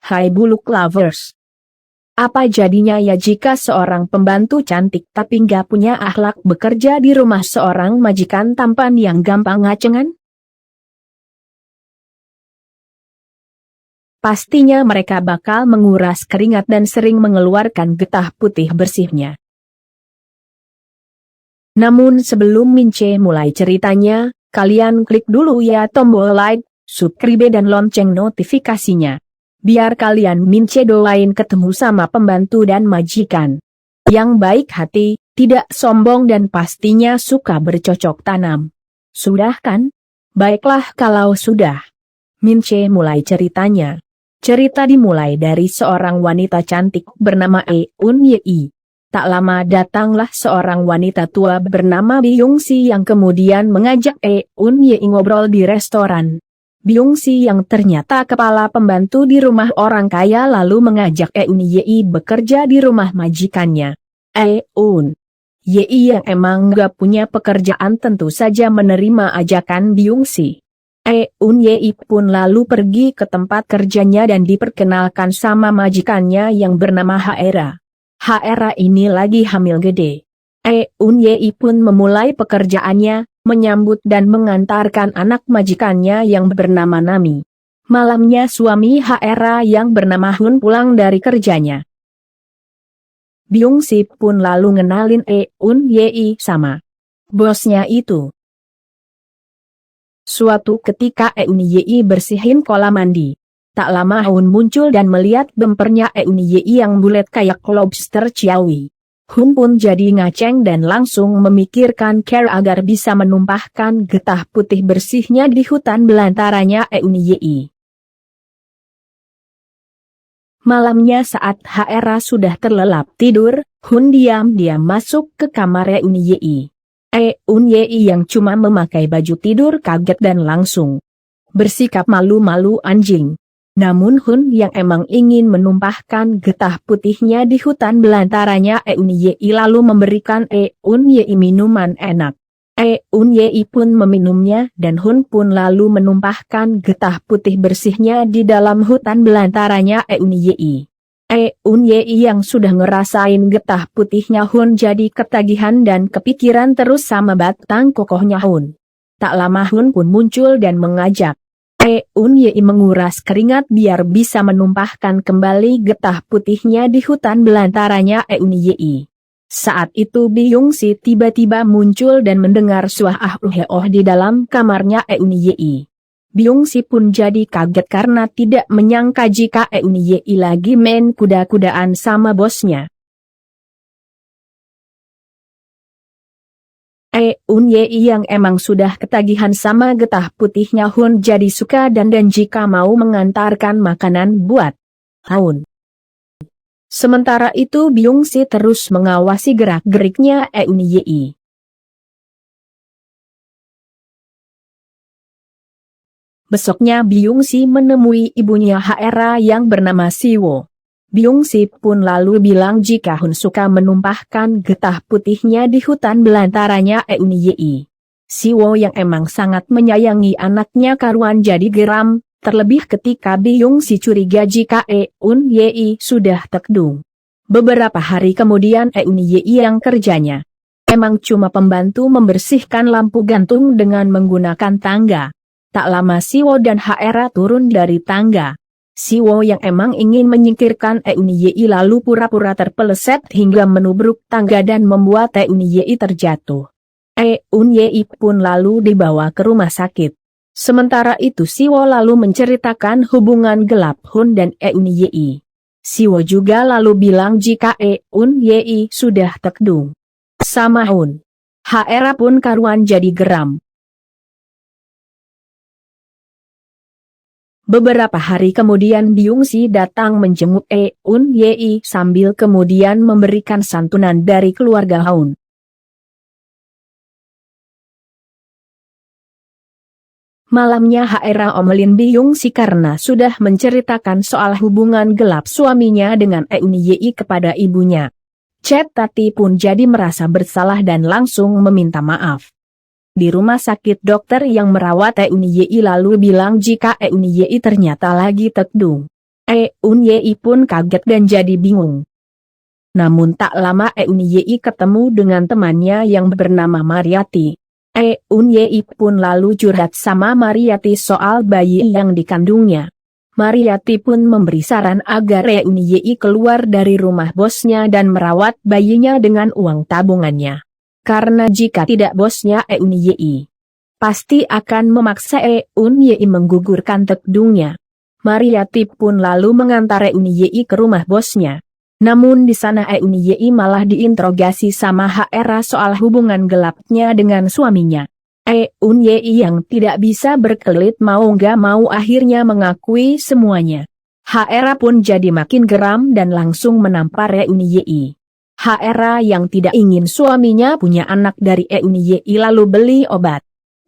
Hai buluk lovers. Apa jadinya ya jika seorang pembantu cantik tapi nggak punya akhlak bekerja di rumah seorang majikan tampan yang gampang ngacengan? Pastinya mereka bakal menguras keringat dan sering mengeluarkan getah putih bersihnya. Namun sebelum Mince mulai ceritanya, kalian klik dulu ya tombol like, subscribe dan lonceng notifikasinya. Biar kalian Mince doain ketemu sama pembantu dan majikan yang baik hati, tidak sombong dan pastinya suka bercocok tanam. Sudah kan? Baiklah kalau sudah. Mince mulai ceritanya. Cerita dimulai dari seorang wanita cantik bernama Eun Yei. Tak lama datanglah seorang wanita tua bernama Byungsi yang kemudian mengajak Eun Yei ngobrol di restoran. Byungsi yang ternyata kepala pembantu di rumah orang kaya lalu mengajak Eun Yei bekerja di rumah majikannya. Eun Yei yang emang gak punya pekerjaan tentu saja menerima ajakan Byungsi. Eun Yei pun lalu pergi ke tempat kerjanya dan diperkenalkan sama majikannya yang bernama Haera. Haera ini lagi hamil gede. Eun Yei pun memulai pekerjaannya, menyambut dan mengantarkan anak majikannya yang bernama Nami. Malamnya suami Haera yang bernama Hun pulang dari kerjanya. Byungsi pun lalu ngenalin Eun Yei sama bosnya itu. Suatu ketika Eun Yei bersihin kolam mandi. Tak lama Hun muncul dan melihat bempernya Eun Yei yang bulet kayak lobster ciawi. Hun pun jadi ngaceng dan langsung memikirkan cara agar bisa menumpahkan getah putih bersihnya di hutan belantaranya Eun Yei. Malamnya saat Haera sudah terlelap tidur, Hun diam-diam masuk ke kamar Eun Yei. Eun Yei yang cuma memakai baju tidur kaget dan langsung bersikap malu-malu anjing. Namun Hun yang emang ingin menumpahkan getah putihnya di hutan belantaranya Eun Yei lalu memberikan Eun Yei minuman enak. Eun Yei pun meminumnya dan Hun pun lalu menumpahkan getah putih bersihnya di dalam hutan belantaranya Eun Yei. Eun Yei yang sudah ngerasain getah putihnya Hun jadi ketagihan dan kepikiran terus sama batang kokohnya Hun. Tak lama Hun pun muncul dan mengajak Eun Yei menguras keringat biar bisa menumpahkan kembali getah putihnya di hutan belantaranya Eun Yei. Saat itu Byungsi tiba-tiba muncul dan mendengar suah ah di dalam kamarnya Eun Yei. Byungsi pun jadi kaget karena tidak menyangka jika Eun Yei lagi main kuda-kudaan sama bosnya. Eun Yei yang emang sudah ketagihan sama getah putihnya Hun jadi suka dan jika mau mengantarkan makanan buat Hun. Sementara itu Byungsi terus mengawasi gerak-geriknya Eun Yei. Besoknya Byungsi menemui ibunya Haera yang bernama Siwo. Byungsi pun lalu bilang jika Hun suka menumpahkan getah putihnya di hutan belantaranya Eun Yei. Siwo yang emang sangat menyayangi anaknya karuan jadi geram, terlebih ketika Byungsi curiga jika Eun Yei sudah tekdung. Beberapa hari kemudian Eun Yei yang kerjanya emang cuma pembantu membersihkan lampu gantung dengan menggunakan tangga. Tak lama Siwo dan Haera turun dari tangga. Siwo yang emang ingin menyingkirkan Eun Yei lalu pura-pura terpeleset hingga menubruk tangga dan membuat Eun Yei terjatuh. Eun Yei pun lalu dibawa ke rumah sakit. Sementara itu Siwo lalu menceritakan hubungan gelap Hun dan Eun Yei. Siwo juga lalu bilang jika Eun Yei sudah tekdung sama Hun. Haera pun karuan jadi geram. Beberapa hari kemudian Byungsi datang menjenguk Eun Yei sambil kemudian memberikan santunan dari keluarga Hun. Malamnya Haera omelin Byungsi karena sudah menceritakan soal hubungan gelap suaminya dengan Eun Yei kepada ibunya. Cet Tati pun jadi merasa bersalah dan langsung meminta maaf. Di rumah sakit dokter yang merawat Eun Yei lalu bilang jika Eun Yei ternyata lagi tekdung Eun Yei pun kaget dan jadi bingung. Namun tak lama Eun Yei ketemu dengan temannya yang bernama Mariati. Eun Yei pun lalu curhat sama Mariati soal bayi yang dikandungnya. Mariati pun memberi saran agar Eun Yei keluar dari rumah bosnya dan merawat bayinya dengan uang tabungannya. Karena jika tidak bosnya Eun Yei pasti akan memaksa Eun Yei menggugurkan tekdungnya. Mariati pun lalu mengantar Eun Yei ke rumah bosnya. Namun di sana Eun Yei malah diinterogasi sama Hera soal hubungan gelapnya dengan suaminya. Eun Yei yang tidak bisa berkelit mau gak mau akhirnya mengakui semuanya. Hera pun jadi makin geram dan langsung menampar Eun Yei. Hera yang tidak ingin suaminya punya anak dari Eun Yei lalu beli obat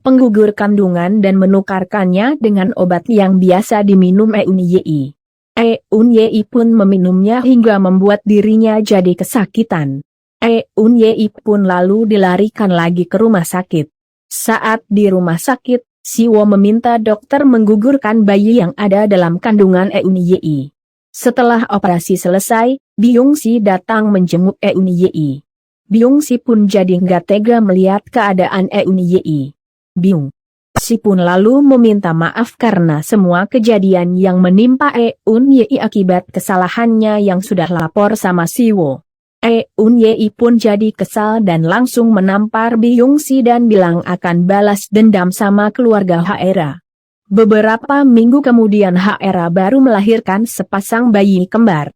penggugur kandungan dan menukarkannya dengan obat yang biasa diminum Eun Yei. Eun Yei pun meminumnya hingga membuat dirinya jadi kesakitan. Eun Yei pun lalu dilarikan lagi ke rumah sakit. Saat di rumah sakit, Siwo meminta dokter menggugurkan bayi yang ada dalam kandungan Eun Yei. Setelah operasi selesai, Byung-si datang menjenguk Eun Yei. Byung-si pun jadi nggak tega melihat keadaan Eun Yei. Byung-si pun lalu meminta maaf karena semua kejadian yang menimpa Eun Yei akibat kesalahannya yang sudah lapor sama Siwo. Eun Yei pun jadi kesal dan langsung menampar Byung-si dan bilang akan balas dendam sama keluarga Hera. Beberapa minggu kemudian Hera baru melahirkan sepasang bayi kembar.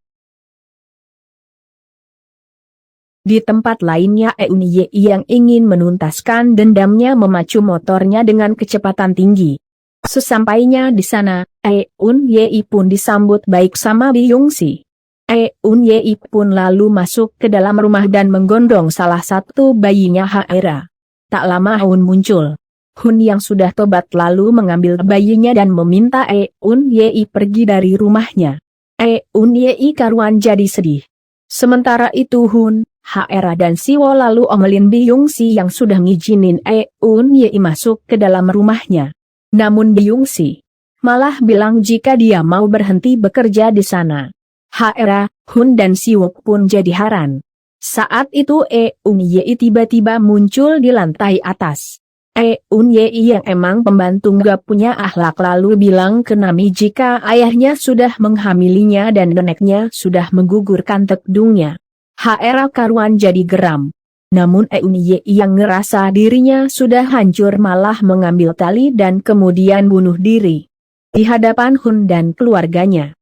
Di tempat lainnya Eun Yei yang ingin menuntaskan dendamnya memacu motornya dengan kecepatan tinggi. Sesampainya di sana, Eun Yei pun disambut baik sama Byung-si. Eun Yei pun lalu masuk ke dalam rumah dan menggondong salah satu bayinya Hera. Tak lama Hun muncul. Hun yang sudah tobat lalu mengambil bayinya dan meminta Eun Yei pergi dari rumahnya. Eun Yei karuan jadi sedih. Sementara itu Hun, Hera dan Siwo lalu omelin Byung-si yang sudah ngizinin Eun Yei masuk ke dalam rumahnya. Namun Byung-si malah bilang jika dia mau berhenti bekerja di sana. Hera, Hun dan Siwo pun jadi heran. Saat itu Eun Yei tiba-tiba muncul di lantai atas. Eun Yei yang emang pembantu gak punya akhlak lalu bilang ke Nami jika ayahnya sudah menghamilinya dan neneknya sudah menggugurkan tekdungnya. Hera karuan jadi geram. Namun Eun Yei yang ngerasa dirinya sudah hancur malah mengambil tali dan kemudian bunuh diri di hadapan Hun dan keluarganya.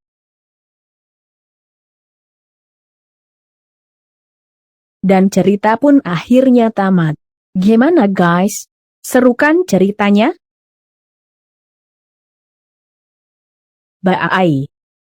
Dan cerita pun akhirnya tamat. Gimana guys? Seru kan ceritanya? Bye.